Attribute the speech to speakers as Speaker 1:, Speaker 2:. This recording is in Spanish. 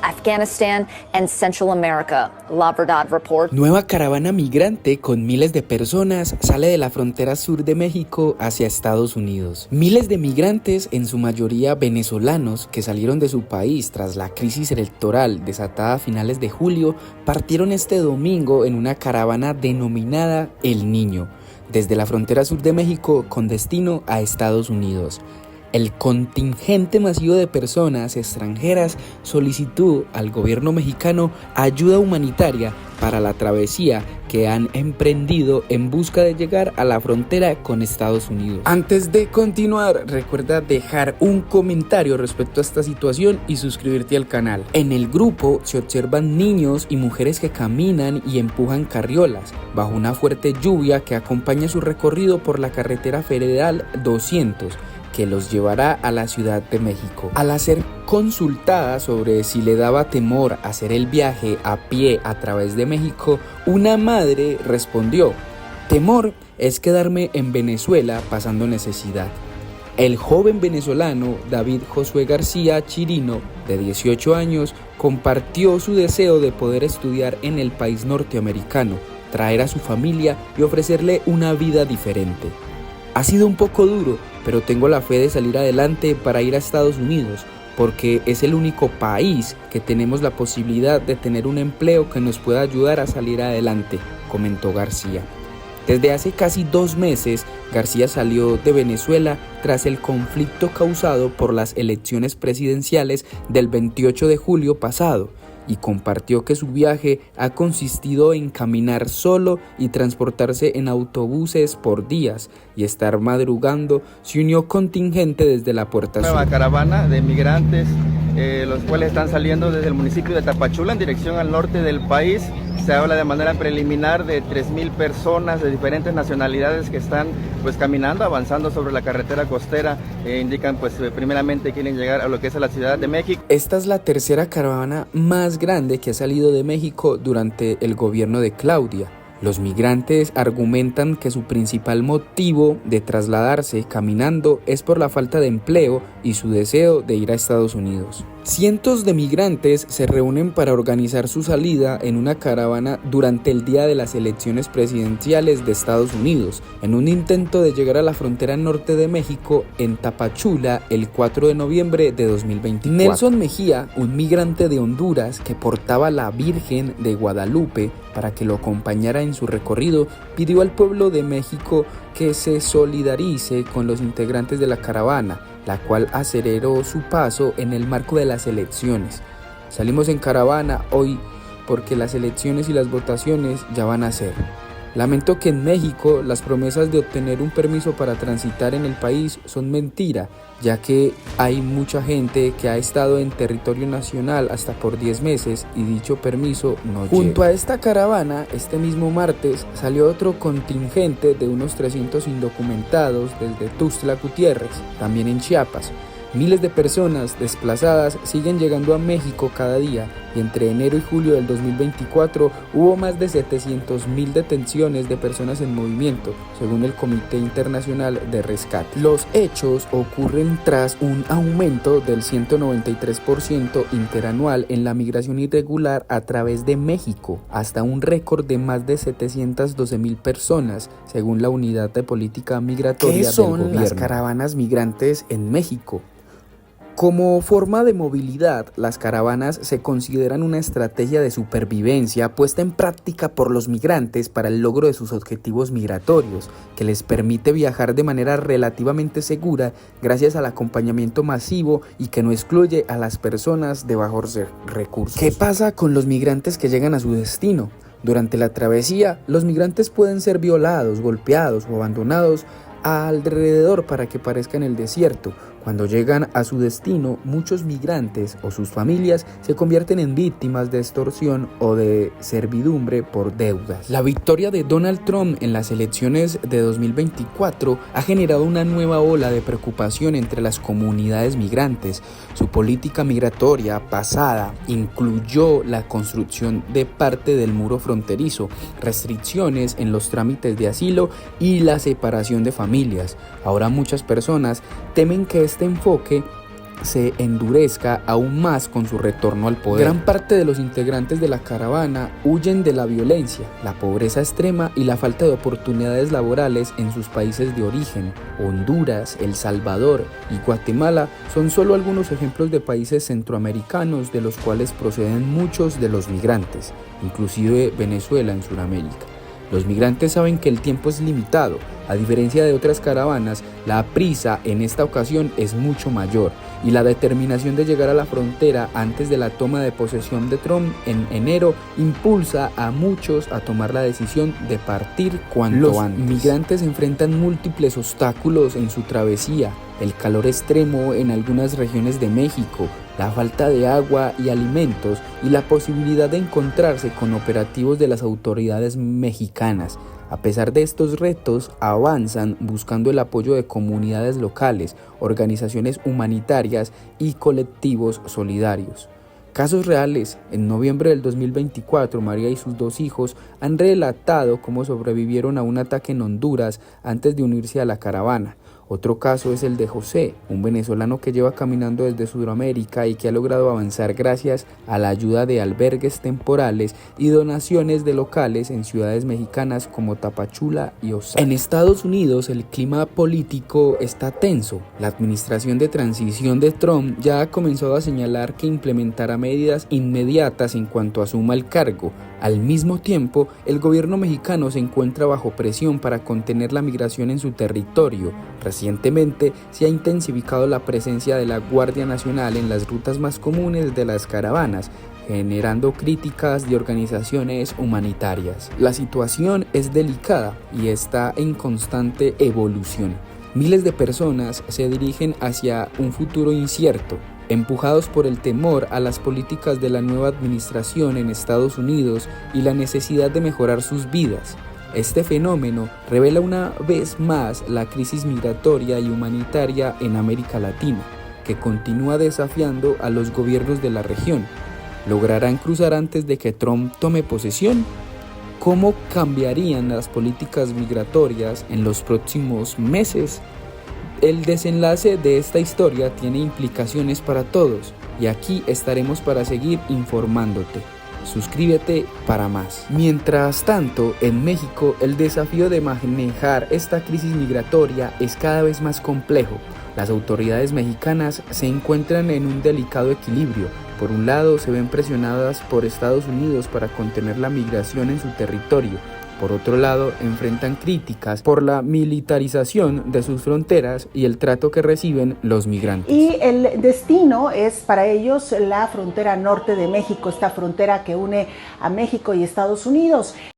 Speaker 1: Afghanistan and Central America, La Verdad report.
Speaker 2: Nueva caravana migrante con miles de personas sale de la frontera sur de México hacia Estados Unidos. Miles de migrantes, en su mayoría venezolanos, que salieron de su país tras la crisis electoral desatada a finales de julio, partieron este domingo en una caravana denominada El Niño, desde la frontera sur de México con destino a Estados Unidos. El contingente masivo de personas extranjeras solicitó al gobierno mexicano ayuda humanitaria para la travesía que han emprendido en busca de llegar a la frontera con Estados Unidos. Antes de continuar, recuerda dejar un comentario respecto a esta situación y suscribirte al canal. En el grupo se observan niños y mujeres que caminan y empujan carriolas bajo una fuerte lluvia que acompaña su recorrido por la carretera federal 200. Que los llevará a la Ciudad de México. Al ser consultada sobre si le daba temor hacer el viaje a pie a través de México, una madre respondió: temor es quedarme en Venezuela pasando necesidad. El joven venezolano David Josué García Chirino, de 18 años, compartió su deseo de poder estudiar en el país norteamericano, traer a su familia y ofrecerle una vida diferente. Ha sido un poco duro, pero tengo la fe de salir adelante para ir a Estados Unidos, porque es el único país que tenemos la posibilidad de tener un empleo que nos pueda ayudar a salir adelante, comentó García. Desde hace casi 2 meses, García salió de Venezuela tras el conflicto causado por las elecciones presidenciales del 28 de julio pasado, y compartió que su viaje ha consistido en caminar solo y transportarse en autobuses por días y estar madrugando. Se unió contingente desde la Puerta Sur.
Speaker 3: Nueva caravana de migrantes, los cuales están saliendo desde el municipio de Tapachula en dirección al norte del país. Se habla de manera preliminar de 3,000 personas de diferentes nacionalidades que están caminando, avanzando sobre la carretera costera. Indican primeramente quieren llegar a lo que es a la Ciudad de México.
Speaker 2: Esta es la tercera caravana más grande que ha salido de México durante el gobierno de Claudia. Los migrantes argumentan que su principal motivo de trasladarse caminando es por la falta de empleo y su deseo de ir a Estados Unidos. Cientos de migrantes se reúnen para organizar su salida en una caravana durante el día de las elecciones presidenciales de Estados Unidos, en un intento de llegar a la frontera norte de México en Tapachula el 4 de noviembre de 2024. Nelson Mejía, un migrante de Honduras que portaba la Virgen de Guadalupe para que lo acompañara en su recorrido, pidió al pueblo de México que se solidarice con los integrantes de la caravana, la cual aceleró su paso en el marco de las elecciones. Salimos en caravana hoy porque las elecciones y las votaciones ya van a ser. Lamento que en México las promesas de obtener un permiso para transitar en el país son mentira, ya que hay mucha gente que ha estado en territorio nacional hasta por 10 meses y dicho permiso no llega. Junto a esta caravana, este mismo martes salió otro contingente de unos 300 indocumentados desde Tuxtla Gutiérrez, también en Chiapas. Miles de personas desplazadas siguen llegando a México cada día y entre enero y julio del 2024 hubo más de 700,000 detenciones de personas en movimiento, según el Comité Internacional de Rescate. Los hechos ocurren tras un aumento del 193% interanual en la migración irregular a través de México, hasta un récord de más de 712,000 personas, según la Unidad de Política Migratoria del Gobierno. ¿Qué son las caravanas migrantes en México? Como forma de movilidad, las caravanas se consideran una estrategia de supervivencia puesta en práctica por los migrantes para el logro de sus objetivos migratorios, que les permite viajar de manera relativamente segura gracias al acompañamiento masivo y que no excluye a las personas de bajos recursos. ¿Qué pasa con los migrantes que llegan a su destino? Durante la travesía, los migrantes pueden ser violados, golpeados o abandonados alrededor para que parezca en el desierto. Cuando llegan a su destino, muchos migrantes o sus familias se convierten en víctimas de extorsión o de servidumbre por deudas. La victoria de Donald Trump en las elecciones de 2024 ha generado una nueva ola de preocupación entre las comunidades migrantes. Su política migratoria pasada incluyó la construcción de parte del muro fronterizo, restricciones en los trámites de asilo y la separación de familias. Ahora muchas personas temen que este enfoque se endurezca aún más con su retorno al poder. Gran parte de los integrantes de la caravana huyen de la violencia, la pobreza extrema y la falta de oportunidades laborales en sus países de origen. Honduras, El Salvador y Guatemala son solo algunos ejemplos de países centroamericanos de los cuales proceden muchos de los migrantes, inclusive Venezuela en Sudamérica. Los migrantes saben que el tiempo es limitado. A diferencia de otras caravanas, la prisa en esta ocasión es mucho mayor y la determinación de llegar a la frontera antes de la toma de posesión de Trump en enero impulsa a muchos a tomar la decisión de partir cuanto antes. Los migrantes enfrentan múltiples obstáculos en su travesía: el calor extremo en algunas regiones de México, la falta de agua y alimentos y la posibilidad de encontrarse con operativos de las autoridades mexicanas. A pesar de estos retos, avanzan buscando el apoyo de comunidades locales, organizaciones humanitarias y colectivos solidarios. Casos reales: en noviembre del 2024, María y sus 2 hijos han relatado cómo sobrevivieron a un ataque en Honduras antes de unirse a la caravana. Otro caso es el de José, un venezolano que lleva caminando desde Sudamérica y que ha logrado avanzar gracias a la ayuda de albergues temporales y donaciones de locales en ciudades mexicanas como Tapachula y Osaka. En Estados Unidos el clima político está tenso. La administración de transición de Trump ya ha comenzado a señalar que implementará medidas inmediatas en cuanto asuma el cargo. Al mismo tiempo, el gobierno mexicano se encuentra bajo presión para contener la migración en su territorio. Recientemente se ha intensificado la presencia de la Guardia Nacional en las rutas más comunes de las caravanas, generando críticas de organizaciones humanitarias. La situación es delicada y está en constante evolución. Miles de personas se dirigen hacia un futuro incierto, empujados por el temor a las políticas de la nueva administración en Estados Unidos y la necesidad de mejorar sus vidas. Este fenómeno revela una vez más la crisis migratoria y humanitaria en América Latina, que continúa desafiando a los gobiernos de la región. ¿Lograrán cruzar antes de que Trump tome posesión? ¿Cómo cambiarían las políticas migratorias en los próximos meses? El desenlace de esta historia tiene implicaciones para todos y aquí estaremos para seguir informándote. Suscríbete para más. Mientras tanto, en México el desafío de manejar esta crisis migratoria es cada vez más complejo. Las autoridades mexicanas se encuentran en un delicado equilibrio. Por un lado, se ven presionadas por Estados Unidos para contener la migración en su territorio. Por otro lado, enfrentan críticas por la militarización de sus fronteras y el trato que reciben los migrantes.
Speaker 4: Y el destino es para ellos la frontera norte de México, esta frontera que une a México y Estados Unidos.